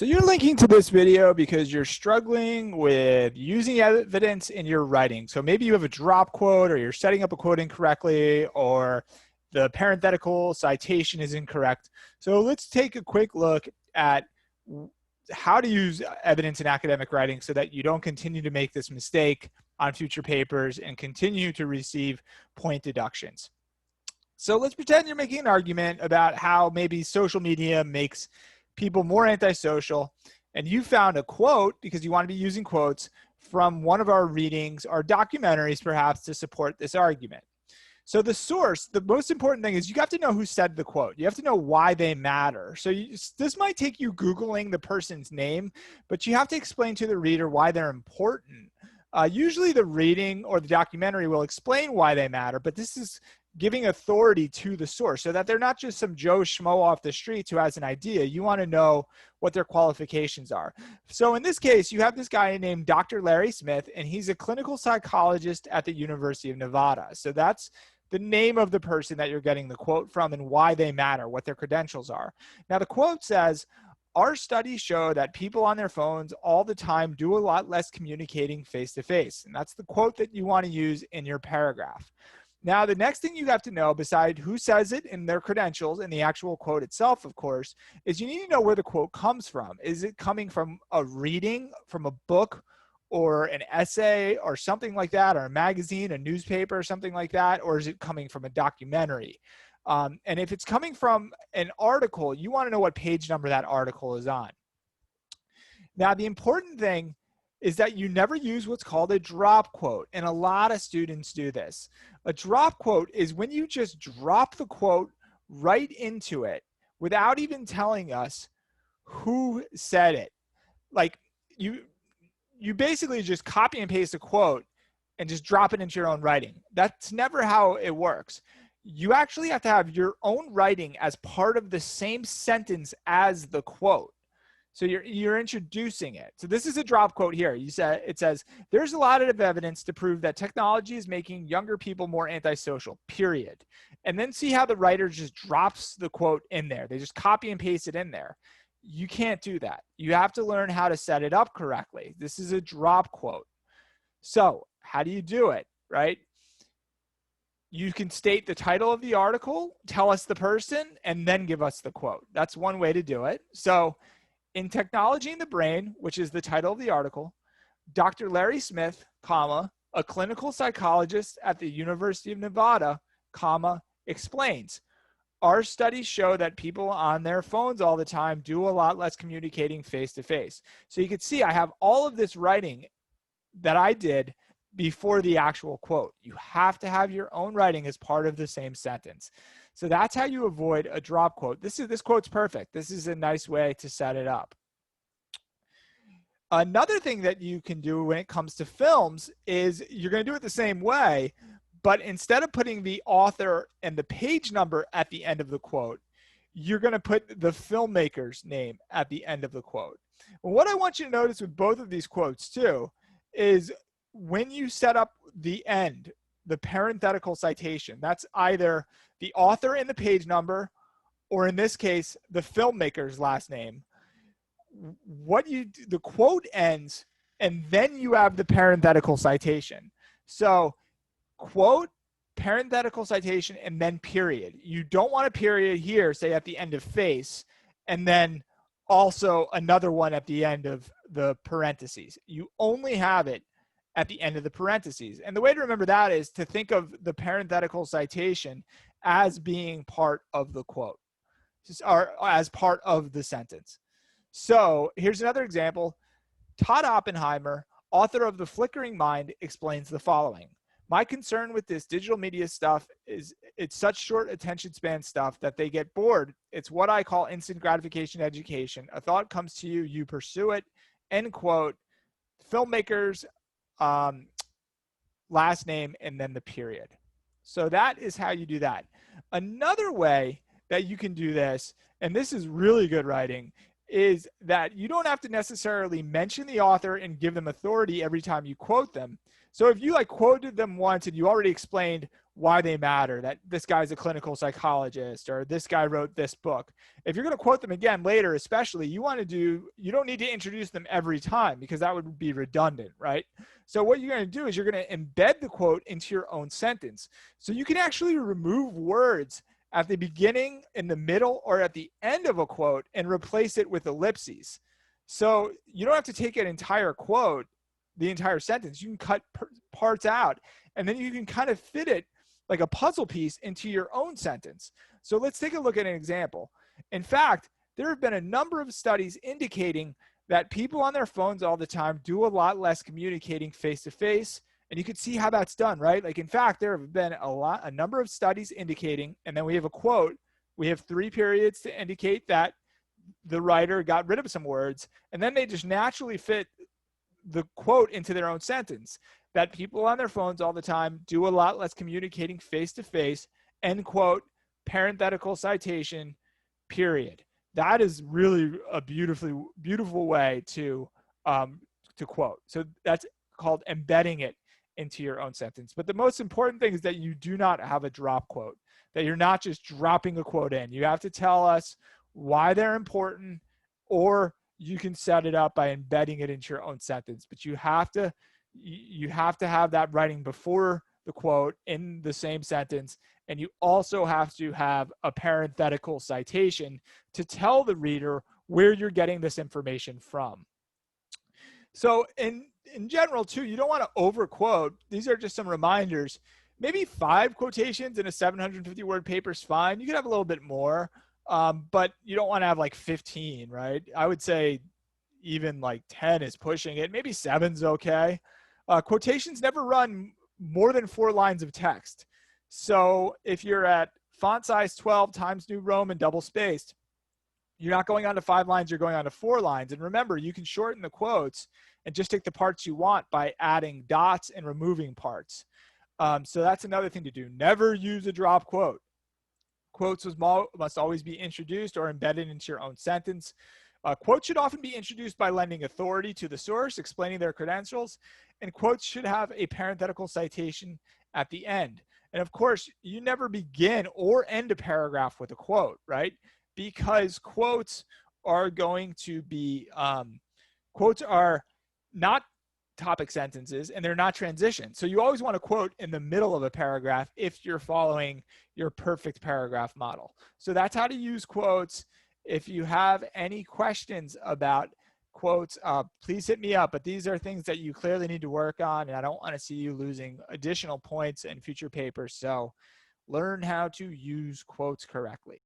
So you're linking to this video because you're struggling with using evidence in your writing. So maybe you have a drop quote, or you're setting up a quote incorrectly, or the parenthetical citation is incorrect. So let's take a quick look at how to use evidence in academic writing so that you don't continue to make this mistake on future papers and continue to receive point deductions. So let's pretend you're making an argument about how maybe social media makes people more antisocial, and you found a quote, because you want to be using quotes from one of our readings or documentaries perhaps to support this argument. So the source, the most important thing is you have to know who said the quote. You have to know why they matter. So this might take you Googling the person's name, but you have to explain to the reader why they're important. Usually the reading or the documentary will explain why they matter, but this is giving authority to the source so that they're not just some Joe Schmo off the streets who has an idea. You want to know what their qualifications are. So in this case, you have this guy named Dr. Larry Smith, and he's a clinical psychologist at the University of Nevada. So that's the name of the person that you're getting the quote from and why they matter, what their credentials are. Now the quote says, "Our studies show that people on their phones all the time do a lot less communicating face-to-face." And that's the quote that you want to use in your paragraph. Now, the next thing you have to know, beside who says it and their credentials and the actual quote itself, of course, is you need to know where the quote comes from. Is it coming from a reading, from a book, or an essay, or something like that, or a magazine, a newspaper, something like that, or is it coming from a documentary? And if it's coming from an article, you want to know what page number that article is on. Now, the important thing is that you never use what's called a drop quote, and a lot of students do this. A drop quote is when you just drop the quote right into it without even telling us who said it. Like you basically just copy and paste a quote and just drop it into your own writing. That's never how it works. You actually have to have your own writing as part of the same sentence as the quote. So you're introducing it. So this is a drop quote here. It says, "There's a lot of evidence to prove that technology is making younger people more antisocial, period." And then see how the writer just drops the quote in there. They just copy and paste it in there. You can't do that. You have to learn how to set it up correctly. This is a drop quote. So how do you do it, right? You can state the title of the article, tell us the person, and then give us the quote. That's one way to do it. So in Technology in the Brain, which is the title of the article, Dr. Larry Smith, comma, a clinical psychologist at the University of Nevada, comma, explains, "Our studies show that people on their phones all the time do a lot less communicating face-to-face." So you can see I have all of this writing that I did before the actual quote. You have to have your own writing as part of the same sentence. So that's how you avoid a drop quote. This quote's perfect. This is a nice way to set it up. Another thing that you can do when it comes to films is you're going to do it the same way, but instead of putting the author and the page number at the end of the quote, you're going to put the filmmaker's name at the end of the quote. Well, what I want you to notice with both of these quotes too is when you set up the end, the parenthetical citation, that's either the author and the page number, or in this case, the filmmaker's last name. The quote ends, and then you have the parenthetical citation. So quote, parenthetical citation, and then period. You don't want a period here, say at the end of face, and then also another one at the end of the parentheses. You only have it at the end of the parentheses. And the way to remember that is to think of the parenthetical citation as being part of the quote, or as part of the sentence. So here's another example. Todd Oppenheimer, author of The Flickering Mind, explains the following. "My concern with this digital media stuff is it's such short attention span stuff that they get bored. It's what I call instant gratification education. A thought comes to you, you pursue it." End quote. Filmmakers, last name, and then the period. So that is how you do that. Another way that you can do this, and this is really good writing, is that you don't have to necessarily mention the author and give them authority every time you quote them. So if you quoted them once and you already explained why they matter, that this guy's a clinical psychologist or this guy wrote this book. If you're going to quote them again later, especially, you don't need to introduce them every time because that would be redundant, right? So what you're going to do is you're going to embed the quote into your own sentence. So you can actually remove words at the beginning, in the middle, or at the end of a quote and replace it with ellipses. So you don't have to take an entire quote, the entire sentence. You can cut parts out, and then you can kind of fit it like a puzzle piece into your own sentence. So let's take a look at an example. In fact, there have been a number of studies indicating that people on their phones all the time do a lot less communicating face-to-face. And you can see how that's done, right? Like, in fact, there have been a number of studies indicating, and then we have a quote. We have 3 periods to indicate that the writer got rid of some words, and then they just naturally fit the quote into their own sentence, that people on their phones all the time do a lot less communicating face-to-face, end quote, parenthetical citation, period. That is really a beautiful way to quote. So that's called embedding it into your own sentence. But the most important thing is that you do not have a drop quote, that you're not just dropping a quote in. You have to tell us why they're important, or you can set it up by embedding it into your own sentence. But you have to have that writing before the quote in the same sentence, and you also have to have a parenthetical citation to tell the reader where you're getting this information from. So in general too, you don't want to overquote. These are just some reminders. Maybe 5 quotations in a 750 word paper is fine. You could have a little bit more, but you don't want to have like 15, right? I would say even like 10 is pushing it. Maybe 7's okay. Quotations never run more than 4 lines of text. So if you're at font size 12 Times New Roman double spaced, you're not going on to 5 lines, you're going on to 4 lines. And remember, you can shorten the quotes and just take the parts you want by adding dots and removing parts. So that's another thing to do. Never use a drop quote. Quotes must always be introduced or embedded into your own sentence. Quotes should often be introduced by lending authority to the source, explaining their credentials, and quotes should have a parenthetical citation at the end. And of course, you never begin or end a paragraph with a quote, right? Because quotes are going to be, quotes are not topic sentences and they're not transitions. So you always want to quote in the middle of a paragraph if you're following your perfect paragraph model. So that's how to use quotes. If you have any questions about quotes, please hit me up. But these are things that you clearly need to work on, and I don't want to see you losing additional points in future papers. So learn how to use quotes correctly.